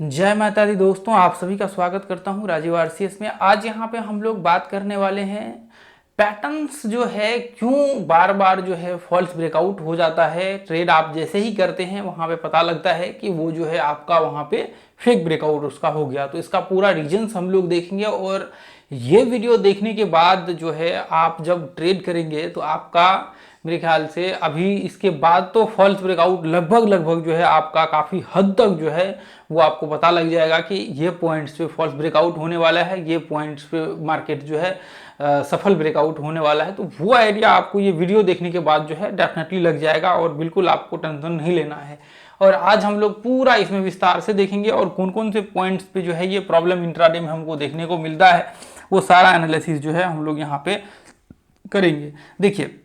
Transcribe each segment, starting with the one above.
जय माता दी दोस्तों, आप सभी का स्वागत करता हूं राजीव आरसीएस में। आज यहां पे हम लोग बात करने वाले हैं पैटर्न्स जो है क्यों बार बार जो है फॉल्स ब्रेकआउट हो जाता है। ट्रेड आप जैसे ही करते हैं वहां पे पता लगता है कि वो जो है आपका वहां पे फेक ब्रेकआउट उसका हो गया। तो इसका पूरा रीजंस हम लोग देखेंगे और ये वीडियो देखने के बाद जो है आप जब ट्रेड करेंगे तो आपका मेरे ख्याल से अभी इसके बाद तो फॉल्स ब्रेकआउट लगभग जो है आपका काफ़ी हद तक जो है वो आपको पता लग जाएगा कि ये पॉइंट्स पे फॉल्स ब्रेकआउट होने वाला है, ये पॉइंट्स पे मार्केट जो है सफल ब्रेकआउट होने वाला है। तो वो आइडिया आपको ये वीडियो देखने के बाद जो है डेफिनेटली लग जाएगा और बिल्कुल आपको टेंशन नहीं लेना है। और आज हम लोग पूरा इसमें विस्तार से देखेंगे और कौन कौन से पॉइंट्स पे जो है ये प्रॉब्लम इंट्राडे में हमको देखने को मिलता है वो सारा एनालिसिस जो है हम लोग यहाँ पे करेंगे। देखिए,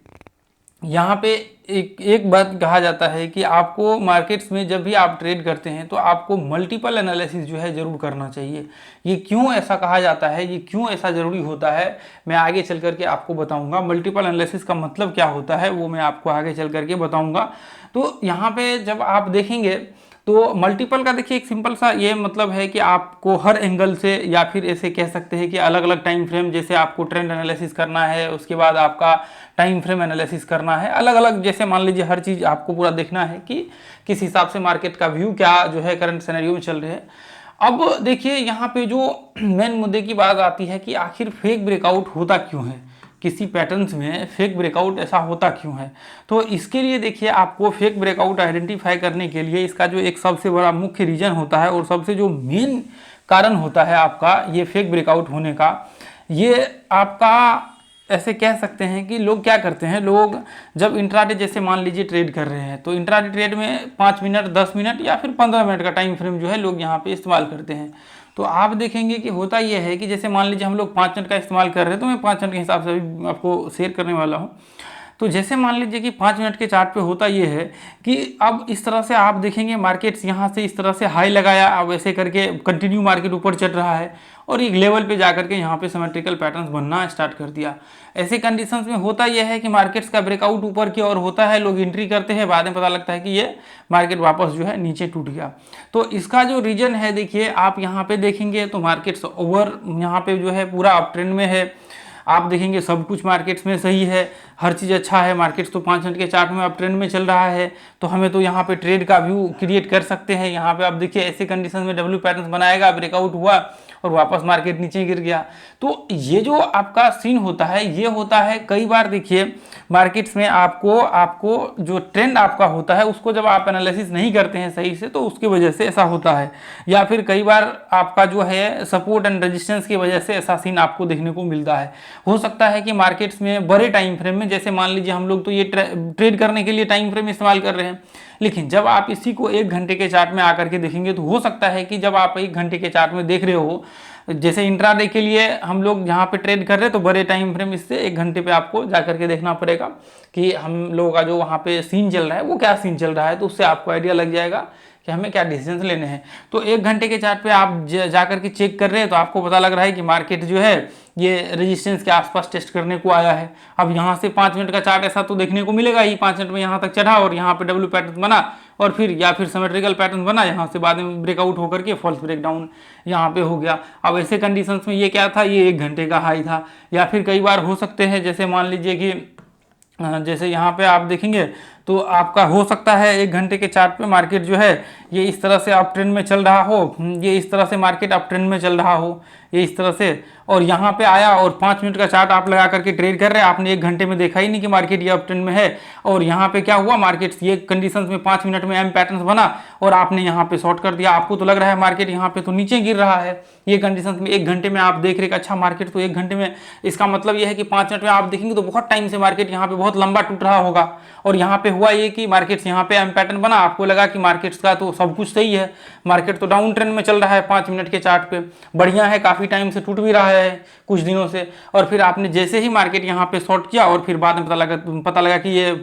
यहाँ पे एक बात कहा जाता है कि आपको मार्केट्स में जब भी आप ट्रेड करते हैं तो आपको मल्टीपल एनालिसिस जो है ज़रूर करना चाहिए। ये क्यों ऐसा कहा जाता है, ये क्यों ऐसा ज़रूरी होता है, मैं आगे चल करके आपको बताऊंगा। मल्टीपल एनालिसिस का मतलब क्या होता है वो मैं आपको आगे चल करके बताऊंगा। तो यहाँ पे जब आप देखेंगे तो मल्टीपल का देखिए एक सिंपल सा ये मतलब है कि आपको हर एंगल से या फिर ऐसे कह सकते हैं कि अलग अलग टाइम फ्रेम, जैसे आपको ट्रेंड एनालिसिस करना है, उसके बाद आपका टाइम फ्रेम एनालिसिस करना है, अलग अलग जैसे मान लीजिए हर चीज़ आपको पूरा देखना है कि किस हिसाब से मार्केट का व्यू क्या जो है करंट सिनेरियो में चल रहे हैं। अब देखिए यहाँ पे जो मेन मुद्दे की बात आती है कि आखिर फेक ब्रेकआउट होता क्यों है, किसी पैटर्न्स में फेक ब्रेकआउट ऐसा होता क्यों है। तो इसके लिए देखिए आपको फेक ब्रेकआउट आइडेंटिफाई करने के लिए इसका जो एक सबसे बड़ा मुख्य रीजन होता है और सबसे जो मेन कारण होता है आपका ये फेक ब्रेकआउट होने का, ये आपका ऐसे कह सकते हैं कि लोग क्या करते हैं, लोग जब इंट्राडे जैसे मान लीजिए ट्रेड कर रहे हैं तो इंट्राडे ट्रेड में 5 मिनट 10 मिनट या फिर 15 मिनट का टाइम फ्रेम जो है लोग यहाँ पे इस्तेमाल करते हैं। तो आप देखेंगे कि होता यह है कि जैसे मान लीजिए हम लोग 5 मिनट का इस्तेमाल कर रहे हैं तो मैं 5 मिनट के हिसाब से अभी आपको शेयर करने वाला हूँ। तो जैसे मान लीजिए कि 5 मिनट के चार्ट पे होता ये है कि अब इस तरह से आप देखेंगे मार्केट्स यहाँ से इस तरह से हाई लगाया, अब ऐसे करके कंटिन्यू मार्केट ऊपर चल रहा है और एक लेवल पे जाकर के यहाँ पे सिमेट्रिकल पैटर्न्स बनना स्टार्ट कर दिया। ऐसे कंडीशंस में होता यह है कि मार्केट्स का ब्रेकआउट ऊपर की ओर होता है, लोग एंट्री करते हैं, बाद में पता लगता है कि ये मार्केट वापस जो है नीचे टूट गया। तो इसका जो रीजन है देखिए आप यहाँ पे देखेंगे तो मार्केट्स ओवर यहाँ पे जो है पूरा अप ट्रेंड में है। आप देखेंगे सब कुछ मार्केट्स में सही है, हर चीज़ अच्छा है, मार्केट्स तो 5 मिनट के चार्ट में अब ट्रेंड में चल रहा है, तो हमें तो यहाँ पे ट्रेड का व्यू क्रिएट कर सकते हैं। यहाँ पे आप देखिए ऐसे कंडीशन में डब्ल्यू पैटर्न बनाएगा, ब्रेकआउट हुआ और वापस मार्केट नीचे गिर गया। तो ये जो आपका सीन होता है ये होता है कई बार देखिए मार्केट्स में आपको जो ट्रेंड आपका होता है उसको जब आप एनालिसिस नहीं करते हैं सही से तो उसकी वजह से ऐसा होता है, या फिर कई बार आपका जो है सपोर्ट एंड रेजिस्टेंस की वजह से ऐसा सीन आपको देखने को मिलता है। हो सकता है कि मार्केट्स में बड़े टाइम फ्रेम में, जैसे मान लीजिए हम लोग तो ये ट्रेड करने के लिए टाइम फ्रेम इस्तेमाल कर रहे हैं, लेकिन जब आप इसी को 1 घंटे के चार्ट में आकर के देखेंगे तो हो सकता है कि जब आप 1 घंटे के चार्ट में देख रहे हो, जैसे इंट्राडे के लिए हम लोग यहाँ पे ट्रेड कर रहे हैं तो बड़े टाइम फ्रेम इससे 1 घंटे पे आपको जा करके देखना पड़ेगा कि हम लोगों का जो वहाँ पे सीन चल रहा है वो क्या सीन चल रहा है, तो उससे आपको आइडिया लग जाएगा कि हमें क्या डिसीजन लेने हैं। तो 1 घंटे के चार्ट पे आप जा करके चेक कर रहे हैं तो आपको पता लग रहा है कि मार्केट जो है ये रेजिस्टेंस के आसपास टेस्ट करने को आया है। अब यहाँ से 5 मिनट का चार्ट ऐसा तो देखने को मिलेगा ही, 5 मिनट में यहाँ तक चढ़ा और यहाँ पे डब्ल्यू पैटर्न बना और फिर या फिर सिमेट्रिकल पैटर्न बना, यहाँ से बाद में ब्रेकआउट होकर के फॉल्स ब्रेकडाउन यहाँ पे हो गया। अब ऐसे कंडीशंस में ये क्या था, ये 1 घंटे का हाई था। या फिर कई बार हो सकते हैं जैसे मान लीजिए कि जैसे यहाँ पे आप देखेंगे तो आपका हो सकता है 1 घंटे के चार्ट पे मार्केट जो है ये इस तरह से अप ट्रेंड में चल रहा हो, ये इस तरह से मार्केट अप ट्रेंड में चल रहा हो, ये इस तरह से, और यहाँ पे आया और 5 मिनट का चार्ट आप लगा करके ट्रेड कर रहे हैं, आपने 1 घंटे में देखा ही नहीं कि मार्केट ये अप ट्रेंड में है, और यहाँ पे क्या हुआ, मार्केट ये कंडीशंस में 5 मिनट में एम पैटर्न बना और आपने यहाँ पे शॉर्ट कर दिया। आपको तो लग रहा है मार्केट यहाँ पे तो नीचे गिर रहा है, ये कंडीशंस में 1 घंटे में आप देख रहे हैं अच्छा मार्केट तो 1 घंटे में, इसका मतलब ये है कि 5 मिनट में आप देखेंगे तो बहुत टाइम से मार्केट यहाँ पे बहुत लंबा टूट रहा होगा। और यहाँ पे हुआ ये कि मार्केट्स यहाँ पे एम पैटर्न बना, आपको लगा कि मार्केट्स का तो सब कुछ सही है, मार्केट तो डाउन ट्रेंड में चल रहा है 5 मिनट के चार्ट पे, बढ़िया है, काफी टाइम से टूट भी रहा है कुछ दिनों से, और फिर आपने जैसे ही मार्केट यहाँ पे शॉर्ट किया और फिर बाद में पता लगा कि ये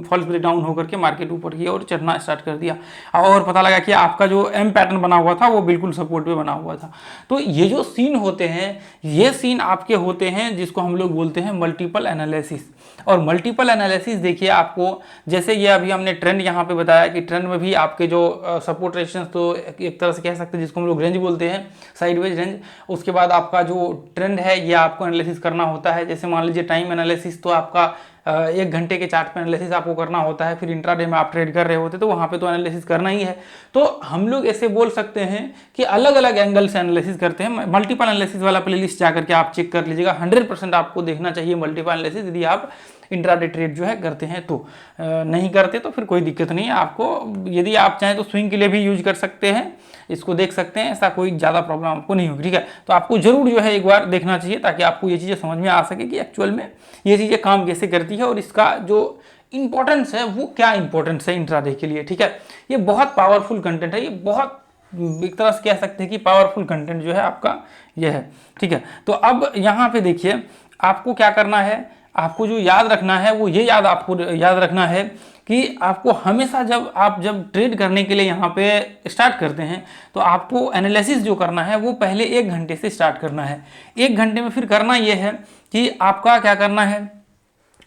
फॉल्स ब्रेक डाउन होकर के मार्केट ऊपर की और चढ़ना स्टार्ट कर दिया, और पता लगा कि आपका जो एम पैटर्न बना हुआ था वो बिल्कुल सपोर्ट पे बना हुआ था। तो ये जो सीन होते हैं ये सीन आपके होते हैं जिसको हम लोग बोलते हैं मल्टीपल एनालिसिस। और मल्टीपल एनालिसिस देखिए आपको, जैसे ये अभी हमने ट्रेंड यहाँ पे बताया कि ट्रेंड में भी आपके जो सपोर्ट रेजिस्टेंस, तो एक तरह से कह सकते हैं जिसको हम लोग रेंज बोलते हैं, साइडवेज रेंज। उसके बाद आपका जो ट्रेंड है ये आपको एनालिसिस करना होता है। जैसे मान लीजिए टाइम एनालिसिस तो आपका 1 घंटे के चार्ट पे एनालिसिस आपको करना होता है, फिर इंट्राडे में आप ट्रेड कर रहे होते तो वहाँ पे तो एनालिसिस करना ही है। तो हम लोग ऐसे बोल सकते हैं कि अलग अलग एंगल से एनालिसिस करते हैं। मल्टीपल एनालिसिस वाला प्लेलिस्ट जाकर के आप चेक कर लीजिएगा, 100% आपको देखना चाहिए मल्टीपल एनालिसिस यदि आप इंट्राडे ट्रेड जो है करते हैं तो। नहीं करते तो फिर कोई दिक्कत नहीं है आपको, यदि आप चाहें तो स्विंग के लिए भी यूज कर सकते हैं, इसको देख सकते हैं, ऐसा कोई ज़्यादा प्रॉब्लम आपको नहीं होगी, ठीक है। तो आपको जरूर जो है एक बार देखना चाहिए ताकि आपको ये चीज़ें समझ में आ सके कि एक्चुअल में ये चीज़ें काम कैसे करती है और इसका जो इंपॉर्टेंस है वो क्या इंपॉर्टेंस है इंट्राडे के लिए, ठीक है। ये बहुत पावरफुल कंटेंट है, ये बहुत एक तरह से कह सकते हैं कि पावरफुल कंटेंट जो है आपका ये है, ठीक है। तो अब यहाँ पे देखिए आपको क्या करना है, आपको जो याद रखना है वो ये आपको याद रखना है कि आपको हमेशा जब ट्रेड करने के लिए यहाँ पे स्टार्ट करते हैं तो आपको एनालिसिस जो करना है वो पहले 1 घंटे से स्टार्ट करना है। 1 घंटे में फिर करना ये है कि आपका क्या करना है,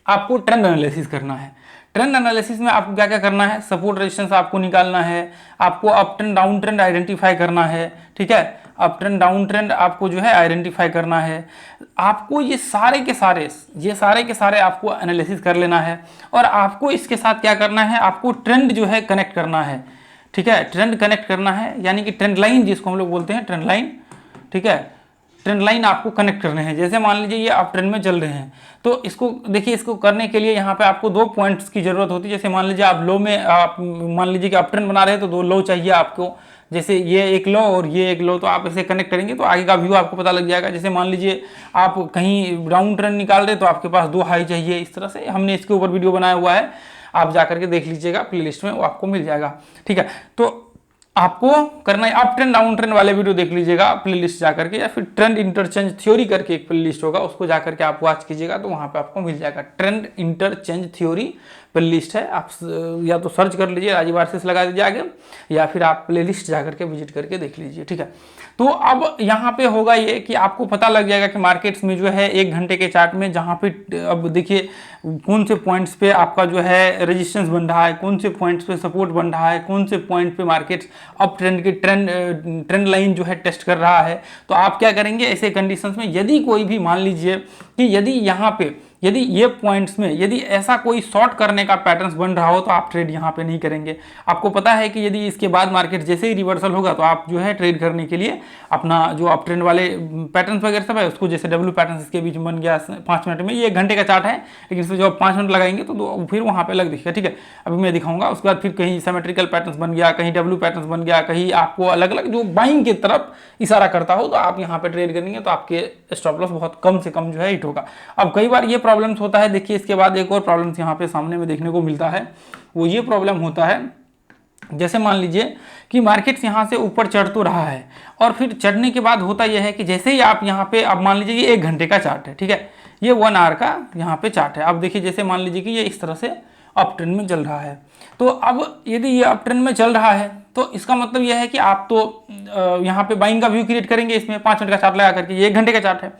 आपको ट्रेंड एनालिसिस करना है। ट्रेंड एनालिसिस में आपको क्या क्या करना है, सपोर्ट रेजिस्टेंस आपको निकालना है, आपको up trend down trend identify करना है, ठीक है। अप ट्रेंड डाउन ट्रेंड आपको जो है आइडेंटिफाई करना है। आपको ये सारे के सारे आपको एनालिसिस कर लेना है और आपको इसके साथ क्या करना है, आपको ट्रेंड जो है कनेक्ट करना है, ठीक है। ट्रेंड कनेक्ट करना है यानी कि ट्रेंड लाइन जिसको हम लोग बोलते हैं ट्रेंड लाइन, ठीक है। ट्रेंड लाइन आपको कनेक्ट करने हैं। जैसे मान लीजिए ये अप ट्रेंड में चल रहे हैं तो इसको देखिए, इसको करने के लिए यहाँ पे आपको 2 पॉइंट्स की जरूरत होती है। जैसे मान लीजिए आप लो में, आप मान लीजिए कि अप ट्रेंड बना रहे हैं तो 2 लो चाहिए आपको, जैसे ये एक लो और ये एक लो, तो आप इसे कनेक्ट करेंगे तो आगे का व्यू आपको पता लग जाएगा। जैसे मान लीजिए आप कहीं डाउन ट्रेंड निकाल रहे तो आपके पास 2 हाई चाहिए, इस तरह से हमने इसके ऊपर वीडियो बनाया हुआ है, आप जा करके देख लीजिएगा, प्लेलिस्ट में वो आपको मिल जाएगा, ठीक है। तो आपको करना है अप ट्रेंड डाउन ट्रेंड वाले वीडियो देख लीजिएगा प्लेलिस्ट जाकर के, या फिर ट्रेंड इंटरचेंज थ्योरी करके एक प्लेलिस्ट होगा उसको जाकर के आप वॉच कीजिएगा तो वहां पे आपको मिल जाएगा। ट्रेंड इंटरचेंज थ्योरी प्लेलिस्ट है, आप या तो सर्च कर लीजिए, राजीव आरसीएस लगा दीजिए आगे, या फिर आप प्लेलिस्ट जाकर के विजिट करके देख लीजिए, ठीक है। तो अब यहाँ पे होगा ये कि आपको पता लग जाएगा कि मार्केट्स में जो है 1 घंटे के चार्ट में जहाँ पे अब देखिए कौन से पॉइंट्स पे आपका जो है रेजिस्टेंस बन रहा है, कौन से पॉइंट्स पे सपोर्ट बन रहा है, कौन से पॉइंट पे मार्केट्स अप ट्रेंड की ट्रेंड लाइन जो है टेस्ट कर रहा है। तो आप क्या करेंगे ऐसे कंडीशंस में, यदि कोई भी मान लीजिए कि यदि यहाँ पे यदि ये पॉइंट्स में यदि ऐसा कोई शॉर्ट करने का पैटर्न्स बन रहा हो तो आप ट्रेड यहाँ पे नहीं करेंगे। आपको पता है कि यदि इसके बाद मार्केट जैसे ही रिवर्सल होगा तो आप जो है ट्रेड करने के लिए अपना जो अप ट्रेंड वाले पैटर्न्स वगैरह सब है उसको, जैसे डब्ल्यू पैटर्न्स इसके बीच में बन गया 5 मिनट में, ये 1 घंटे का चार्ट है लेकिन इसमें जब 5 मिनट लगाएंगे तो फिर वहाँ पे लग दिखेगा, ठीक है। अभी मैं दिखाऊंगा। उसके बाद फिर कहीं सिमेट्रिकल पैटर्न्स बन गया, कहीं डब्ल्यू पैटर्न्स बन गया, कहीं आपको अलग अलग जो बाइंग की तरफ इशारा करता हो तो आप यहाँ पे ट्रेड करेंगे तो आपके स्टॉप लॉस बहुत कम से कम जो है हिट होगा। अब कई बार ये प्रॉब्लम्स होता है, देखिए इसके बाद एक और प्रॉब्लम्स यहाँ पे सामने में देखने को मिलता है, वो ये प्रॉब्लम होता है जैसे मान लीजिए कि मार्केट्स यहाँ से ऊपर चढ़ तो रहा है और फिर चढ़ने के बाद होता यह है कि जैसे ही आप यहाँ पे, अब मान लीजिए ये 1 घंटे का चार्ट है, ठीक है, ये 1 आवर का यहाँ पे चार्ट है। अब देखिए जैसे मान लीजिए कि ये इस तरह से अप ट्रेंड में चल रहा है, तो अब यदि ये अप ट्रेंड में चल रहा है तो इसका मतलब यह है कि आप तो यहाँ पे बाइंग का व्यू क्रिएट करेंगे इसमें 5 मिनट का चार्ट लगा करके, ये 1 घंटे का चार्ट है।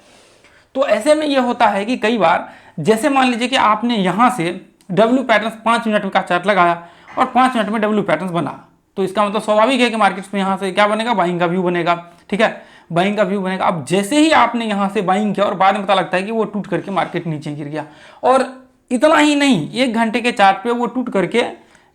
तो ऐसे में ये होता है कि कई बार जैसे मान लीजिए कि आपने यहाँ से डब्ल्यू पैटर्न्स 5 मिनट का चार्ट लगाया और 5 मिनट में डब्ल्यू पैटर्न्स बना, तो इसका मतलब स्वाभाविक है कि मार्केट्स में यहाँ से क्या बनेगा, बाइंग का व्यू बनेगा, ठीक है, बाइंग का व्यू बनेगा। अब जैसे ही आपने यहाँ से बाइंग किया और बाद में पता लगता है कि वो टूट करके मार्केट नीचे गिर गया, और इतना ही नहीं 1 घंटे के चार्ट पे वो टूट करके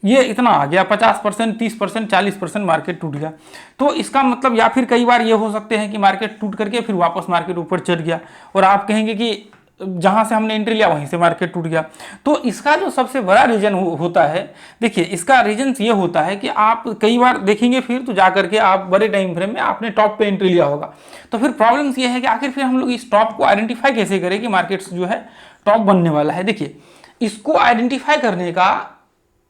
ये इतना आ गया 50%, 30%, 40% मार्केट टूट गया, तो इसका मतलब, या फिर कई बार ये हो सकते हैं कि मार्केट टूट करके फिर वापस मार्केट ऊपर चढ़ गया और आप कहेंगे कि जहां से हमने एंट्री लिया वहीं से मार्केट टूट गया। तो इसका जो सबसे बड़ा रीजन होता है, देखिए इसका रीजन ये होता है कि आप कई बार देखेंगे फिर तो जाकर के आप बड़े टाइम फ्रेम में आपने टॉप पे एंट्री लिया होगा, तो फिर प्रॉब्लम्स ये है कि आखिर फिर हम लोग इस टॉप को आइडेंटिफाई कैसे करें कि मार्केट्स जो है टॉप बनने वाला है। देखिए इसको आइडेंटिफाई करने का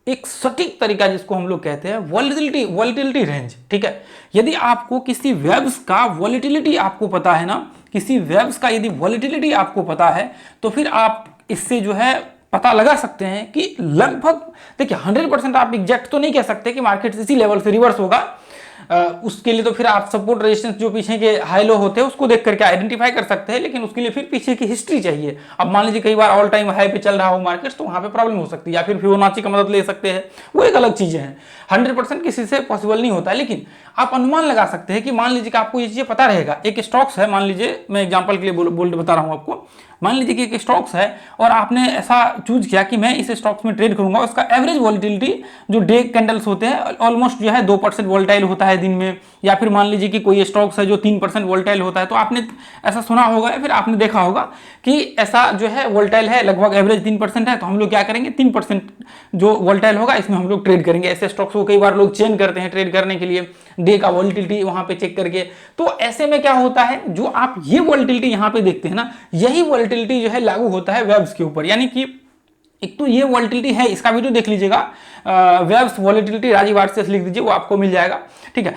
एक सटीक तरीका जिसको हम लोग कहते हैं वॉलेटिलिटी रेंज, ठीक है। यदि आपको किसी वेब्स का वॉलेटिलिटी आपको पता है ना, किसी वेब्स का यदि वॉलेटिलिटी आपको पता है तो फिर आप इससे जो है पता लगा सकते हैं कि लगभग, देखिए 100% आप एग्जैक्ट तो नहीं कह सकते कि मार्केट इसी लेवल से रिवर्स होगा, उसके लिए तो फिर आप सपोर्ट रेजिस्टेंस जो पीछे के हाई लो होते हैं उसको देख करके आइडेंटिफाई कर सकते हैं, लेकिन उसके लिए फिर पीछे की हिस्ट्री चाहिए। अब मान लीजिए कई बार ऑल टाइम हाई पे चल रहा हो मार्केट्स, तो वहां पे प्रॉब्लम हो सकती है, या फिर फिबोनाची का मदद ले सकते हैं, वो एक अलग चीजें हैं। 100% किसी से पॉसिबल नहीं होता है, लेकिन आप अनुमान लगा सकते हैं कि मान लीजिए कि आपको ये चीजें पता रहेगा। एक स्टॉक्स है, मान लीजिए मैं एग्जांपल के लिए बोल्ड बता रहा हूं आपको, मान लीजिए कि एक स्टॉक्स है और आपने ऐसा चूज किया कि मैं इस स्टॉक्स में ट्रेड करूंगा, उसका एवरेज वॉलिटिलिटी जो डे कैंडल्स होते हैं ऑलमोस्ट जो है 2% वोल्टाइल होता है दिन में, या फिर मान लीजिए कि कोई स्टॉक्स है जो 3% वोल्टाइल होता है। तो आपने ऐसा सुना होगा या फिर आपने देखा होगा कि ऐसा जो है वोल्टाइल है, लगभग एवरेज 3% है, तो हम लोग क्या करेंगे 3% जो वोल्टाइल होगा इसमें हम लोग ट्रेड करेंगे। ऐसे स्टॉक्स को कई बार लोग चेंज करते हैं ट्रेड करने के लिए, डे का वोल्टिलिटी वहां पे चेक करके। तो ऐसे में क्या होता है, जो आप ये वोल्टिलिटी यहां पे देखते हैं ना, यही वोल्टिलिटी जो है लागू होता है वेब्स के ऊपर। यानी कि एक तो ये वोल्टिलिटी है, इसका वीडियो देख लीजिएगा, वेब्स वोल्टिलिटी राजीव आरसीएस लिख दीजिए, वो आपको मिल जाएगा, ठीक है।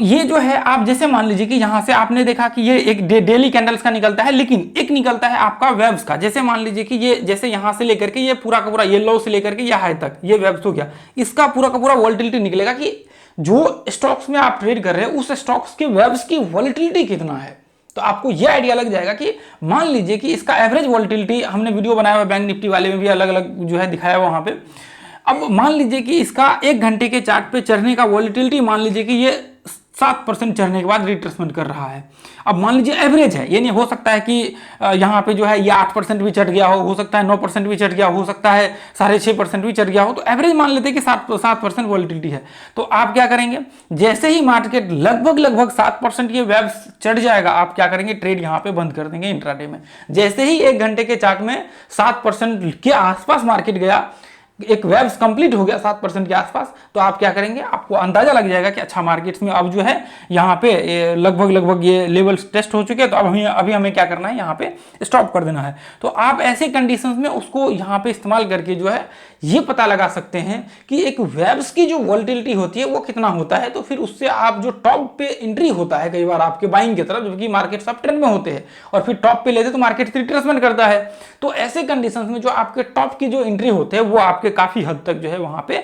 ये जो है आप जैसे मान लीजिए कि यहां से आपने देखा कि ये एक डेली कैंडल्स का निकलता है, लेकिन एक निकलता है आपका वेब्स का। जैसे मान लीजिए कि ये जैसे यहां से लेकर के ये पूरा का पूरा, ये लो से लेकर के ये हाई तक, ये वेब्स हो गया, इसका पूरा का पूरा वोल्टिलिटी निकलेगा कि जो स्टॉक्स में आप ट्रेड कर रहे हैं उस स्टॉक्स के वेब्स की वोल्टिलिटी कितना है। तो आपको यह आइडिया लग जाएगा कि मान लीजिए कि इसका एवरेज वोल्टिलिटी, हमने वीडियो बनाया हुआ बैंक निफ्टी वाले में भी अलग अलग जो है दिखाया हुआ वहां पे। अब मान लीजिए कि इसका 1 घंटे के चार्ट पे चढ़ने का वोल्टिलिटी मान लीजिए कि ये 7% चढ़ने के बाद रिट्रेसमेंट कर रहा है। अब मान लीजिए एवरेज है, ये नहीं हो सकता है कि यहाँ पे जो है ये 8% भी चढ़ गया हो सकता है 9% भी चढ़ गया हो सकता है 6.5% भी चढ़ गया हो, तो एवरेज मान लेते हैं कि 7% वोल्टिलिटी है। तो आप क्या करेंगे, जैसे ही मार्केट लगभग 7% ये वेब्स चढ़ जाएगा, आप क्या करेंगे, ट्रेड यहाँ पे बंद कर देंगे इंट्राडे में। जैसे ही 1 घंटे के चार्ट में 7% के आसपास मार्केट गया, एक वेब्स कंप्लीट हो गया 7% के आसपास, तो आप क्या करेंगे, आपको अंदाजा लग जाएगा कि अच्छा मार्केट्स में अब जो है यहाँ पे लगभग ये लेवल्स टेस्ट हो चुके हैं, तो अब अभी हमें क्या करना है, यहाँ पे स्टॉप कर देना है। तो आप ऐसे कंडीशंस में उसको यहाँ पे इस्तेमाल करके जो है ये पता लगा सकते हैं कि एक वेब्स की जो वोल्टिलिटी होती है वो कितना होता है। तो फिर उससे आप जो टॉप पे एंट्री होता है कई बार आपके बाइंग की तरफ, जबकि मार्केट सब ट्रेंड में होते हैं और फिर टॉप पे लेते तो मार्केट रिट्रेसमेंट करता है। तो ऐसे कंडीशंस में जो आपके टॉप की जो एंट्री होते हैं वो आपके काफी हद तक जो है वहां पे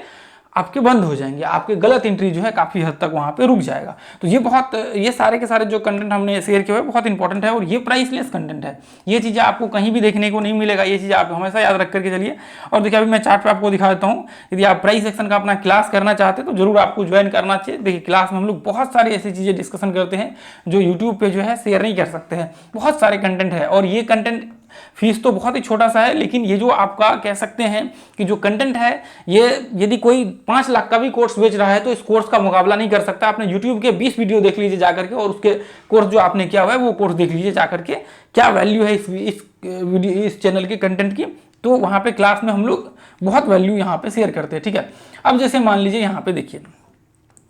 आपके बंद हो जाएंगे, आपके गलत एंट्री जो है काफी हद तक वहां पे रुक जाएगा। तो ये सारे के सारे जो कंटेंट हमने शेयर किए हुए बहुत इंपॉर्टेंट है और ये प्राइसलेस कंटेंट है। ये चीजें आपको कहीं भी देखने को नहीं मिलेगा, ये चीजें आप हमेशा याद रख करके चलिए। और देखिए अभी मैं चार्ट पे आपको दिखा देता हूँ, यदि आप प्राइस एक्शन का अपना क्लास करना चाहते हैं तो जरूर आपको ज्वाइन करना चाहिए। देखिए क्लास में हम लोग बहुत सारी ऐसी चीजें डिस्कशन करते हैं जो यूट्यूब पे जो है शेयर नहीं कर सकते हैं, बहुत सारे कंटेंट है। और ये कंटेंट फीस तो बहुत ही छोटा सा है, लेकिन ये जो आपका कह सकते हैं कि जो कंटेंट है, ये यदि कोई 5 लाख का भी कोर्स बेच रहा है तो इस कोर्स का मुकाबला नहीं कर सकता। आपने यूट्यूब के 20 वीडियो देख लीजिए जाकर के, और उसके कोर्स जो आपने किया हुआ है वो कोर्स देख लीजिए जाकर के, क्या वैल्यू है इस चैनल के कंटेंट की। तो वहां पे क्लास में हम लोग बहुत वैल्यू यहाँ पे शेयर करते हैं, ठीक है। अब जैसे मान लीजिए यहाँ पे देखिए,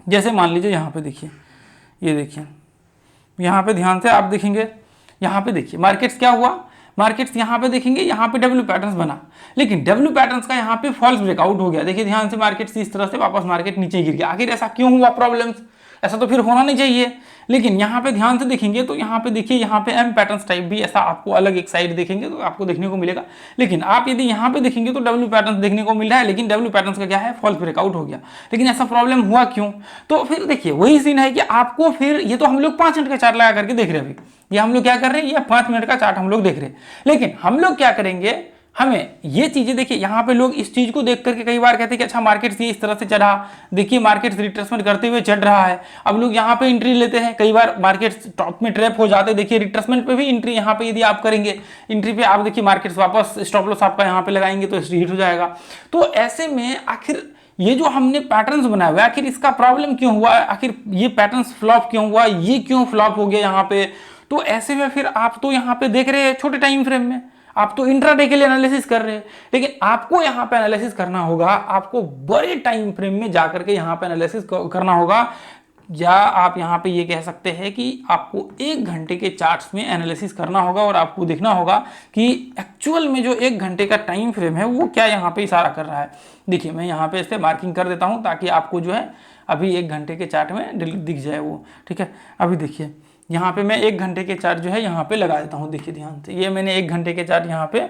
जैसे मान लीजिए यहाँ पे देखिए, ये देखिए यहाँ पे ध्यान से आप देखेंगे, यहाँ पे देखिए मार्केट्स क्या हुआ, मार्केट्स यहाँ पे देखेंगे, यहाँ पे डब्ल्यू पैटर्न्स बना, लेकिन डब्ल्यू पैटर्न्स का यहाँ पे फॉल्स ब्रेकआउट हो गया। देखिए ध्यान से मार्केट्स इस तरह से वापस मार्केट नीचे गिर गया। आखिर ऐसा क्यों हुआ, प्रॉब्लम्स, ऐसा तो फिर होना नहीं चाहिए। लेकिन यहाँ पे ध्यान से देखेंगे तो यहाँ पे देखिए, यहाँ पे एम पैटर्न्स टाइप भी ऐसा आपको अलग एक साइड देखेंगे तो आपको देखने को मिलेगा। लेकिन आप यदि यहाँ पे देखेंगे तो डब्ल्यू पैटर्न्स देखने को मिल रहा है, लेकिन डब्ल्यू पैटर्न्स का क्या है, फॉल्स ब्रेकआउट हो गया। लेकिन ऐसा प्रॉब्लम हुआ क्यों, तो फिर देखिए वही सीन है कि आपको फिर, ये तो हम लोग 5 मिनट का चार्ट लगा करके देख रहे हैं, अभी ये हम लोग क्या कर रहे हैं, ये 5 मिनट का चार्ट हम लोग देख रहे हैं। लेकिन हम लोग क्या करेंगे, हमें ये चीजें देखिए, यहाँ पे लोग इस चीज को देख करके कई बार कहते हैं कि अच्छा मार्केट ये इस तरह से चढ़ा, देखिए मार्केट रिट्रेसमेंट करते हुए चढ़ रहा है। अब लोग यहाँ पे एंट्री लेते हैं, कई बार मार्केट टॉप में ट्रैप हो जाते हैं। देखिए रिट्रेसमेंट पे भी एंट्री यहाँ पे यदि आप करेंगे, एंट्री पे आप देखिए मार्केट वापस स्टॉप लॉस आपका यहाँ पे लगाएंगे तो हिट हो जाएगा। तो ऐसे में आखिर ये जो हमने पैटर्न्स बनाए हुए, आखिर इसका प्रॉब्लम क्यों हुआ, आखिर ये पैटर्न्स फ्लॉप क्यों हुआ, ये क्यों फ्लॉप हो गया यहाँ पे। तो ऐसे में फिर आप तो यहाँ पे देख रहे हैं छोटे टाइम फ्रेम में, आप तो इंट्राडे के लिए एनालिसिस कर रहे हैं, लेकिन आपको यहाँ पे एनालिसिस करना होगा, आपको बड़े टाइम फ्रेम में जाकर के यहाँ पे एनालिसिस करना होगा। या आप यहाँ पे ये कह सकते हैं कि आपको 1 घंटे के चार्ट्स में एनालिसिस करना होगा और आपको देखना होगा कि एक्चुअल में जो 1 घंटे का टाइम फ्रेम है वो क्या यहाँ पे इशारा कर रहा है। देखिए मैं यहाँ पे इसे मार्किंग कर देता हूँ ताकि आपको जो है अभी 1 घंटे के चार्ट में दिख जाए वो, ठीक है। अभी देखिए यहाँ पे मैं 1 घंटे के चार्ट जो है यहाँ पे लगा देता हूँ, देखिए ध्यान से, ये मैंने 1 घंटे के चार्ट यहाँ पे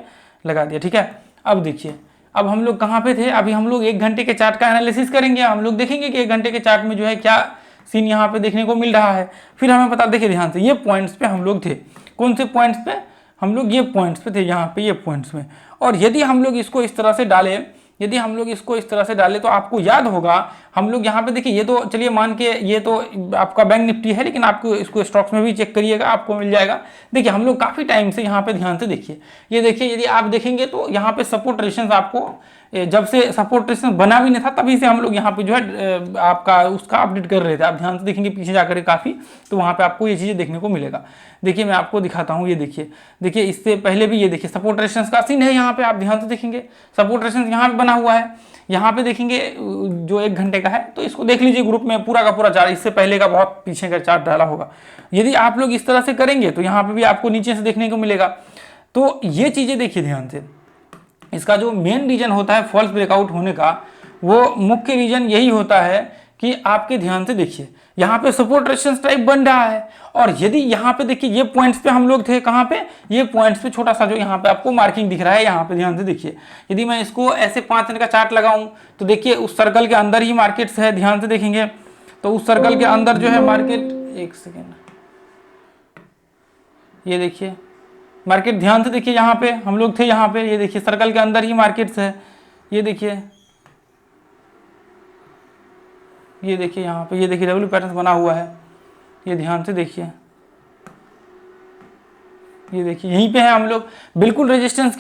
लगा दिया, ठीक है। अब देखिए, अब हम लोग कहाँ पे थे, अभी हम लोग 1 घंटे के चार्ट का एनालिसिस करेंगे। हम लोग देखेंगे कि 1 घंटे के चार्ट में जो है क्या सीन यहाँ पे देखने को मिल रहा है। फिर हमें पता, देखिए ध्यान से, ये पॉइंट्स पे हम लोग थे। कौन से पॉइंट्स पे? हम लोग ये पॉइंट्स पे थे, यहाँ पे ये पॉइंट्स पे। और यदि हम लोग इसको इस तरह से डालें, यदि हम लोग इसको इस तरह से डालें तो आपको याद होगा, हम लोग यहाँ पे देखिए, ये तो चलिए मान के ये तो आपका बैंक निफ्टी है, लेकिन आपको इसको स्टॉक्स में भी चेक करिएगा, आपको मिल जाएगा। देखिए हम लोग काफ़ी टाइम से यहाँ पे ध्यान से देखिए, ये देखिए, यदि आप देखेंगे तो यहाँ पे सपोर्ट रेजिस्टेंस आपको जब से सपोर्ट रेजिस्टेंस बना भी नहीं था तभी से हम लोग यहाँ पे जो है आपका उसका अपडेट कर रहे थे। आप ध्यान से देखेंगे पीछे जाकर काफ़ी, तो वहाँ पे आपको ये चीज़ें देखने को मिलेगा। देखिए मैं आपको दिखाता हूँ, ये देखिए, देखिए इससे पहले भी ये देखिए सपोर्ट रेजिस्टेंस का सीन है। यहाँ पे आप ध्यान से देखेंगे सपोर्ट रेजिस्टेंस यहाँ पे बना हुआ है, यहाँ पे देखेंगे जो 1 घंटे का है, तो इसको देख लीजिए ग्रुप में पूरा का पूरा चार्ट, इससे पहले का बहुत पीछे का चार्ट डाला होगा। यदि आप लोग इस तरह से करेंगे तो यहाँ पे भी आपको नीचे से देखने को मिलेगा। तो ये चीज़ें देखिए ध्यान से, इसका जो मेन रीजन होता है फॉल्स ब्रेकआउट होने का, वो मुख्य रीजन यही होता है कि आपके ध्यान से देखिए यहाँ पे सपोर्ट रेजिस्टेंस टाइप बन रहा है। और यदि यहाँ पे देखिए ये पॉइंट्स पे हम लोग थे, कहाँ पे? ये पॉइंट्स पे छोटा सा जो यहाँ पे आपको मार्किंग दिख रहा है, यहाँ पे ध्यान से देखिए। यदि मैं इसको ऐसे 5 दिन का चार्ट लगाऊं तो देखिए उस सर्कल के अंदर ही मार्केट्स है, ध्यान से देखेंगे तो उस सर्कल के अंदर जो है मार्केट, एक सेकेंड, ये देखिए मार्केट, ध्यान से देखिए, यहाँ पे हम लोग थे, यहाँ पे ये देखिए सर्कल के अंदर ही मार्केट्स है। ये देखिए, ये देखिए यहाँ पे, ये देखिए डब्ल्यू पैटर्न बना हुआ है, ये ध्यान से देखिए, ये देखिए यहीं पे है हम लोग, बिल्कुल रेजिस्टेंस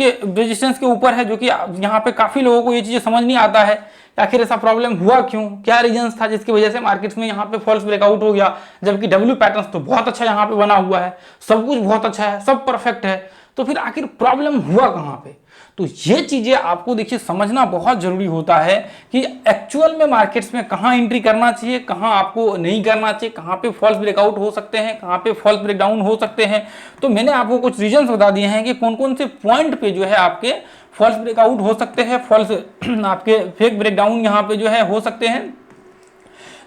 के ऊपर है, जो कि यहाँ पे काफ़ी लोगों को ये चीज़ें समझ नहीं आता है आखिर ऐसा प्रॉब्लम हुआ क्यों, क्या रीजंस था जिसकी वजह से मार्केट्स में यहाँ पे फॉल्स ब्रेकआउट हो गया, जबकि डब्ल्यू पैटर्न्स तो बहुत अच्छा यहाँ पे बना हुआ है, सब कुछ बहुत अच्छा है, सब परफेक्ट है, तो फिर आखिर प्रॉब्लम हुआ कहाँ पे? तो ये चीजें आपको देखिए समझना बहुत जरूरी होता है कि एक्चुअल में मार्केट्स में कहाँ एंट्री करना चाहिए, कहाँ आपको नहीं करना चाहिए, कहाँ पे फॉल्स ब्रेकआउट हो सकते हैं, कहाँ पे फॉल्स ब्रेकडाउन हो सकते हैं। तो मैंने आपको कुछ रीजंस बता दिए हैं कि कौन कौन से पॉइंट पे जो है आपके फॉल्स ब्रेकआउट हो सकते हैं, फॉल्स आपके फेक ब्रेकडाउन यहाँ पे जो है हो सकते हैं।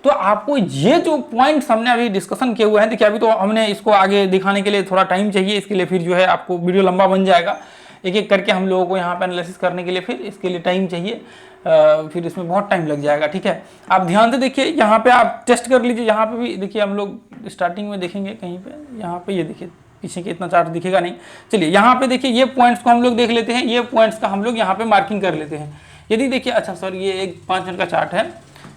तो आपको ये जो पॉइंट्स हमने अभी डिस्कशन किए हुए हैं, देखिए अभी तो हमने इसको आगे दिखाने के लिए थोड़ा टाइम चाहिए, इसके लिए फिर जो है आपको वीडियो लंबा बन जाएगा, एक एक करके हम लोगों को यहाँ पे एनालिसिस करने के लिए फिर इसके लिए टाइम चाहिए, फिर इसमें बहुत टाइम लग जाएगा, ठीक है। आप ध्यान से देखिए, यहाँ पे आप टेस्ट कर लीजिए, यहाँ पे भी देखिए हम लोग स्टार्टिंग में देखेंगे कहीं पे, यहाँ पे ये देखिए पीछे के इतना चार्ट दिखेगा नहीं, चलिए यहाँ पे देखिए ये पॉइंट्स को हम लोग देख लेते हैं, ये पॉइंट्स का हम लोग यहाँ पे मार्किंग कर लेते हैं। यदि देखिए, अच्छा सर ये एक 5 मिनट का चार्ट है,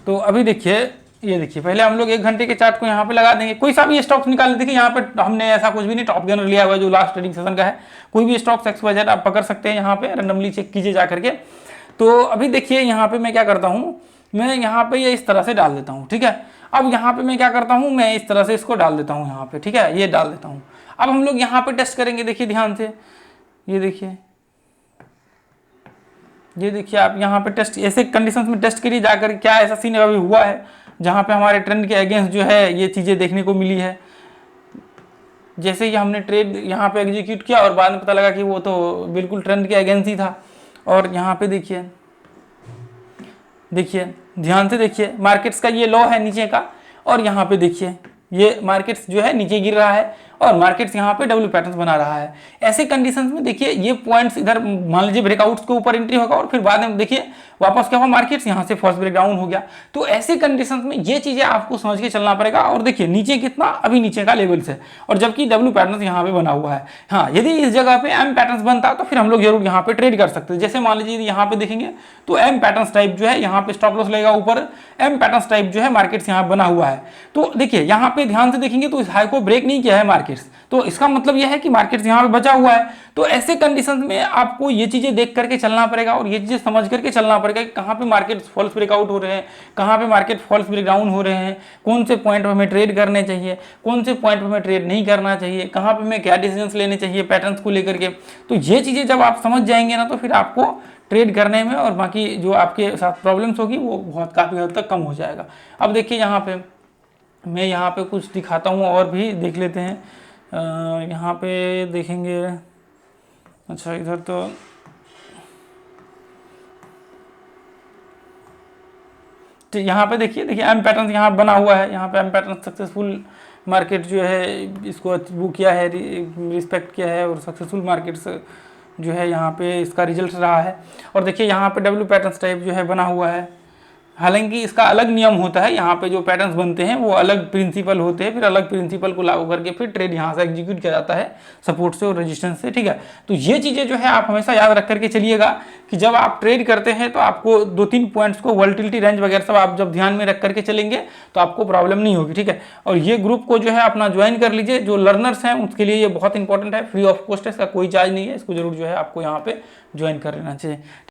तो अभी देखिए ये देखिए, पहले हम लोग 1 घंटे के चार्ट को यहाँ पे लगा देंगे, कोई सा भी स्टॉक्स निकाल लेते हैं। यहाँ पे हमने ऐसा कुछ भी नहीं टॉप गनर लिया हुआ है जो लास्ट ट्रेडिंग सेशन का है, कोई भी स्टॉक्स XYZ आप पकड़ सकते हैं, यहाँ पे रैंडमली चेक कीजिए जा करके। तो अभी देखिए यहाँ पे मैं क्या करता हूँ, मैं यहाँ पे ये इस तरह से डाल देता हूँ, ठीक है। अब यहाँ पे मैं क्या करता हूँ, मैं इस तरह से इसको डाल देता हूँ यहाँ पे, ठीक है, ये डाल देता हूँ। अब हम लोग यहाँ पे टेस्ट करेंगे, देखिए ध्यान से, ये देखिए, ये देखिए आप यहाँ पे टेस्ट, ऐसे कंडीशंस में टेस्ट करिए जाकर, क्या ऐसा सीन अभी हुआ है जहाँ पे हमारे ट्रेंड के अगेंस्ट जो है ये चीज़ें देखने को मिली है। जैसे ही हमने ट्रेड यहाँ पे एग्जीक्यूट किया और बाद में पता लगा कि वो तो बिल्कुल ट्रेंड के अगेंस्ट ही था। और यहाँ पे देखिए, देखिए ध्यान से देखिए, मार्केट्स का ये लो है नीचे का, और यहाँ पे देखिए ये मार्केट्स जो है नीचे गिर रहा है और मार्केट्स यहाँ पे डब्ल्यू पैटर्न बना रहा है। ऐसे कंडीशंस में देखिए ये पॉइंट्स इधर मान लीजिए ब्रेकआउट्स के ऊपर एंट्री होगा और फिर बाद में देखिए वापस क्या हुआ, मार्केट्स यहाँ से फॉल्स ब्रेकडाउन हो गया। तो ऐसे कंडीशंस में ये चीजें आपको समझ के चलना पड़ेगा। और देखिए नीचे कितना, अभी नीचे का लेवल्स है और जबकि डब्ल्यू पैटर्न यहाँ पे बना हुआ है। हाँ, यदि इस जगह पे एम पैटर्न बनता तो फिर हम लोग जरूर यहाँ पे ट्रेड कर सकते हैं। जैसे मान लीजिए यहाँ पे देखेंगे तो एम पैटर्न टाइप जो है यहाँ पे स्टॉप लॉस लगेगा ऊपर, एम पैटर्न टाइप जो है मार्केट्स यहाँ बना हुआ है। तो देखिए यहाँ पे ध्यान से देखेंगे तो इस हाई को ब्रेक नहीं किया है मार्केट्स, तो इसका मतलब यह है कि मार्केट्स यहाँ पे बचा हुआ है। तो ऐसे कंडीशंस में आपको ये चीजें देख करके चलना पड़ेगा और ये चीजें समझ करके चलना पड़ेगा कि कहाँ पे मार्केट फॉल्स ब्रेकआउट हो रहे हैं, कहाँ पे मार्केट फॉल्स ब्रेकडाउन हो रहे हैं, कौन से पॉइंट पे हमें ट्रेड करने चाहिए, कौन से पॉइंट पे हमें ट्रेड नहीं करना चाहिए, कहाँ पे हमें क्या डिसीजंस लेने चाहिए पैटर्न्स को लेकर के। तो ये चीजें जब आप समझ जाएंगे ना तो फिर आपको ट्रेड करने में और बाकी जो आपके साथ प्रॉब्लम्स होगी वो बहुत काफ़ी हद तक कम हो जाएगा। अब देखिए यहाँ पे मैं यहाँ पे कुछ दिखाता हूँ और भी देख लेते हैं। यहाँ पे देखेंगे, अच्छा इधर तो यहाँ पे देखिए एम पैटर्न यहाँ बना हुआ है, यहाँ पे एम पैटर्न सक्सेसफुल मार्केट जो है इसको वो किया है, रिस्पेक्ट किया है और सक्सेसफुल मार्केट्स जो है यहाँ पे इसका रिजल्ट रहा है। और देखिए यहाँ पे डब्ल्यू पैटर्न टाइप जो है बना हुआ है, हालांकि इसका अलग नियम होता है, यहाँ पे जो पैटर्न्स बनते हैं वो अलग प्रिंसिपल होते हैं, फिर अलग प्रिंसिपल को लागू करके फिर ट्रेड यहाँ से एग्जीक्यूट किया जाता है सपोर्ट से और रेजिस्टेंस से, ठीक है। तो ये चीज़ें जो है आप हमेशा याद रख करके चलिएगा कि जब आप ट्रेड करते हैं तो आपको 2-3 पॉइंट्स को, वोलेटिलिटी रेंज वगैरह सब आप जब ध्यान में रख करके चलेंगे तो आपको प्रॉब्लम नहीं होगी, ठीक है। और ये ग्रुप को जो है अपना ज्वाइन कर लीजिए, जो लर्नर्स हैं उसके लिए ये बहुत इंपॉर्टेंट है, फ्री ऑफ कॉस्ट है, इसका कोई चार्ज नहीं है, इसको जरूर जो है आपको यहाँ पे ज्वाइन कर लेना चाहिए।